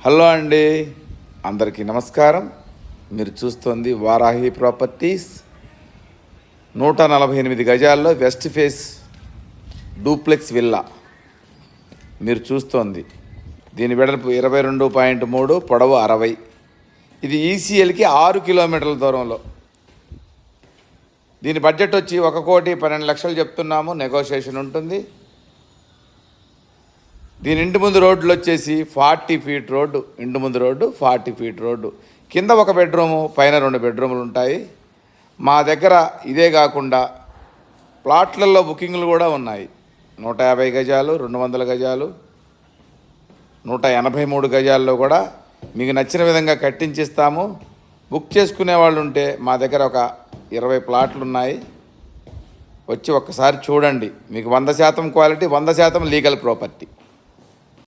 Hello అండి, అందరికీ నమస్కారం. మీరు చూస్తోంది వారాహి ప్రాపర్టీస్. 148 గజాల్లో వెస్ట్ ఫేస్ డూప్లెక్స్ విల్లా మీరు చూస్తోంది. దీని వెడల్పు 22.3, పొడవు 60. ఇది ఈసీఎల్కి 6 కిలోమీటర్ల దూరంలో. దీని బడ్జెట్ వచ్చి 1,12,00,000 చెప్తున్నాము, నెగోషియేషన్ ఉంటుంది. దీని ఇంటి ముందు రోడ్లు వచ్చేసి 40 ఫీట్ రోడ్డు. ఇంటి ముందు రోడ్డు 40 ఫీట్ రోడ్డు. కింద ఒక బెడ్రూము, పైన 2 బెడ్రూములు ఉంటాయి. మా దగ్గర ఇదే కాకుండా ప్లాట్లలో బుకింగ్లు కూడా ఉన్నాయి. 150 గజాలు, 200 గజాలు, 183 గజాల్లో కూడా మీకు నచ్చిన విధంగా కట్టించిస్తాము. బుక్ చేసుకునే వాళ్ళు ఉంటే మా దగ్గర ఒక 20 ప్లాట్లు ఉన్నాయి. వచ్చి ఒక్కసారి చూడండి. మీకు 100% క్వాలిటీ, 100% లీగల్ ప్రాపర్టీ.